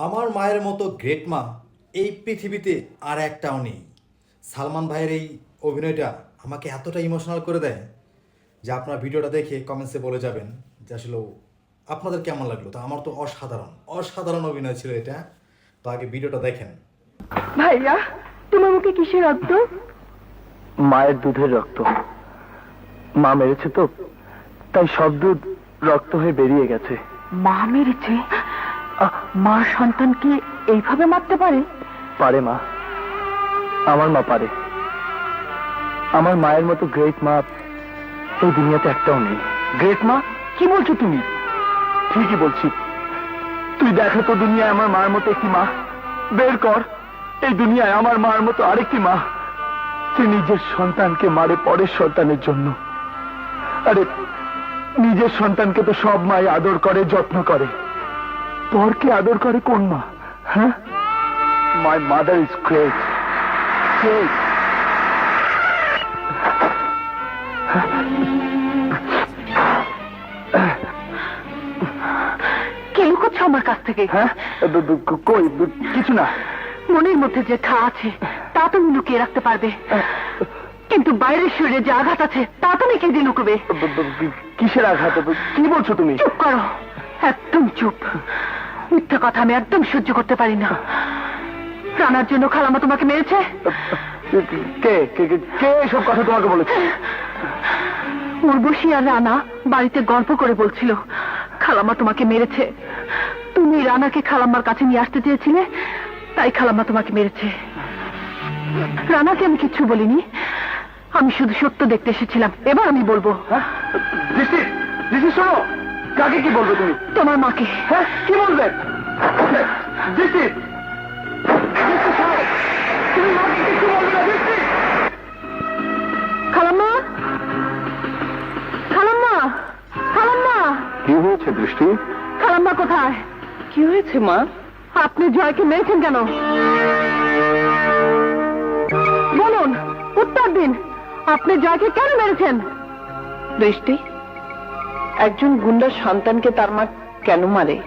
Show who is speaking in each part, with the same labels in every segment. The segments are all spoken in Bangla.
Speaker 1: আমার মায়ের মতো গ্রেট মা এই পৃথিবীতে আর একটাও নেই। সালমান ভাইয়ের এই অভিনয়টা আমাকে এতটা ইমোশনাল করে দেয় যে আপনারা ভিডিওটা দেখে কমেন্টসে বলে যাবেন যে আসলে আপনাদের কেমন লাগলো। তো আমার তো অসাধারণ অসাধারণ অভিনয় ছিল এটা। তো আগে ভিডিওটা দেখেন।
Speaker 2: ভাইয়া, তোমার মুখে কিসের রক্ত?
Speaker 3: মায়ের দুধের রক্ত। মা মেরেছে তো, তাই সব দুধ রক্ত হয়ে বেরিয়ে গেছে।
Speaker 2: মা মেরেছে? মা সন্তানকে এইভাবে মারতে পারে?
Speaker 3: পারে মা, আমার মা পারে। আমার মায়ের মতো গ্রেট মা এই দুনিয়াতে একটাও নেই। গ্রেট মা? কি বলছো তুমি? ঠিকই বলছি। তুই দেখো তো দুনিয়ায় আমার মার মতো একটি মা বের কর। এই দুনিয়ায় আমার মার মতো আরেকটি মা, সে নিজের সন্তানকে মারে পরের সন্তানের জন্য। আরে নিজের সন্তানকে তো সব মাই আদর করে, যত্ন করে, পরকে আদর করে কোন মা? হ্যাঁ, my mother is great, great.
Speaker 2: কে লুকোচ্ছ আমার কাছ থেকে?
Speaker 3: হ্যাঁ, কই কিছু না।
Speaker 2: মনের মধ্যে যে ঘা আছে তা তুমি লুকিয়ে রাখতে পারবে, কিন্তু বাইরের শরীরে যে আঘাত আছে তা তুমি কে দিয়ে লুকবে?
Speaker 3: কিসের আঘাত? কি বলছো তুমি?
Speaker 2: চুপ করো, একদম চুপ। মিথ্যা কথা আমি একদম সহ্য করতে পারি না। রানার জন্য খালাম্মা তোমাকে মেরেছে?
Speaker 3: কে কে কে এসব কথা তোমাকে বলেছে?
Speaker 2: উর্বশী আর রানা বাড়িতে গল্প করে বলছিল খালাম্মা তোমাকে মেরেছে। তুমি রানাকে খালাম্মার কাছে নিয়ে আসতে চেয়েছিলে, তাই খালাম্মা তোমাকে মেরেছে। রানাকে আমি কিচ্ছু বলিনি, আমি শুধু সত্য দেখতে এসেছিলাম। এবার আমি বলবো।
Speaker 3: শোনো, কাকে কি বলবে তুমি?
Speaker 2: তোমার মাকে।
Speaker 3: হ্যাঁ, কি বলবে? তুমি মাকে কিছু বলবে না?
Speaker 2: খালাম্মা, খালাম্মা, খালাম্মা।
Speaker 3: কি হয়েছে দৃষ্টি?
Speaker 2: খালাম্মা কোথায়?
Speaker 4: কি হয়েছে মা?
Speaker 2: আপনি জয়কে মেরেছেন কেন? বলুন, উত্তর দিন। আপনি জয়কে কেন মেরেছেন?
Speaker 4: দৃষ্টি, একজন গুন্ডার সন্তানকে তার মা কেন মারে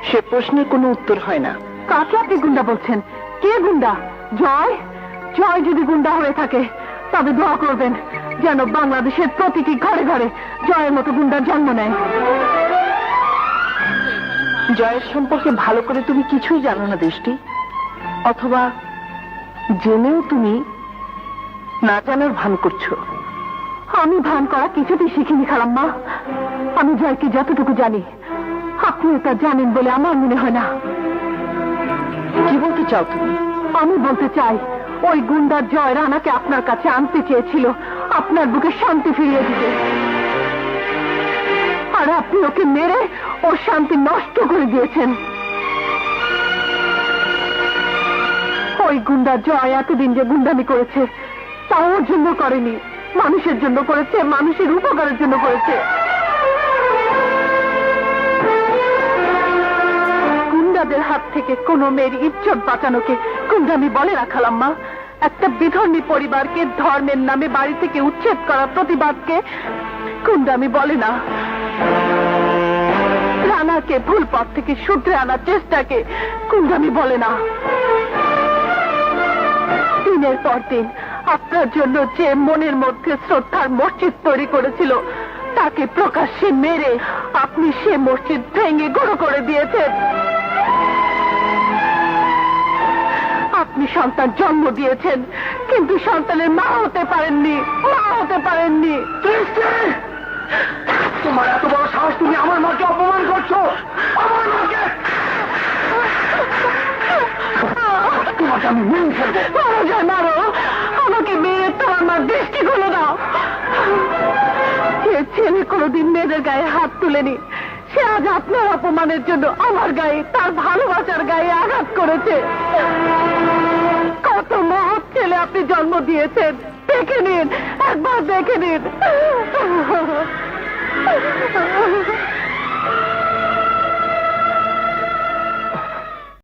Speaker 4: সে প্রশ্নের কোনো উত্তর হয় না।
Speaker 2: কাকে আপনি গুন্ডা বলছেন? কে গুন্ডা? জয়? জয় যদি গুন্ডা হয়ে থাকে তবে দোয়া করবেন যেন বাংলাদেশের প্রতিটি ঘরে ঘরে জয়ের মতো গুন্ডার জন্ম নেয়।
Speaker 4: জয়ের সম্পর্কে ভালো করে তুমি কিছুই জানো না দৃষ্টি, অথবা জেনেও তুমি না জানার ভান করছো।
Speaker 2: আমি ভান করা কিছুতেই শিখিনি খালাম্মা। আমি জয়কে যতটুকু জানি আপনিও তা জানেন বলে আমার মনে হয় না।
Speaker 4: কি বলতে চাও তুমি?
Speaker 2: আমি বলতে চাই, ওই গুন্ডার জয় রানাকে আপনার কাছে আনতে চেয়েছিল আপনার বুকে শান্তি ফিরিয়ে দিতে, আর আপনি ওকে মেরে ওর শান্তি নষ্ট করে দিয়েছেন। ওই গুন্ডা জয় এতদিন যে গুন্ডামি করেছে তা ওর জন্য করেনি, মানুষের জন্য করেছে, মানুষের উপকারের জন্য করেছে। গুন্ডাদের হাত থেকে কোনো মেয়ের ইজ্জত বাঁচানোকে গুন্ডামি বলে না খালাম্মা। একটা বিধর্মী পরিবারকে ধর্মের নামে বাড়ি থেকে উচ্ছেদ করার প্রতিবাদকে গুন্ডামি বলে না। রানাকে ভুল পথ থেকে শুধরে আনার চেষ্টাকে গুন্ডামি বলে না। দিনের পর দিন আপনার জন্য যে মনের মধ্যে শ্রদ্ধার মসজিদ তৈরি করেছিল তাকে প্রকাশ্যে মেরে আপনি সে মসজিদ ভেঙে গুঁড়ো করে দিয়েছেন। আপনি সন্তান জন্ম দিয়েছেন কিন্তু সন্তানের মা হতে পারেননি, মা হতে পারেননি।
Speaker 3: তোমার এত বড় সাহস, তুমি আমার মাকে অপমান করছো? আমার মাকে! তোমাকে আমি মেরে ফেলবো।
Speaker 2: মারো, আমাকে মেরে তোমার মা দৃষ্টি খুলে দাও। যে ছেলে কোনোদিন মেয়েদের গায়ে হাত তুলেনি সে আজ আপনার অপমানের জন্য আমার গায়ে, তার ভালোবাসার গায়ে আঘাত করেছে। কত মহৎ ছেলে আপনি জন্ম দিয়েছেন, দেখে নিন, একবার দেখে নিন।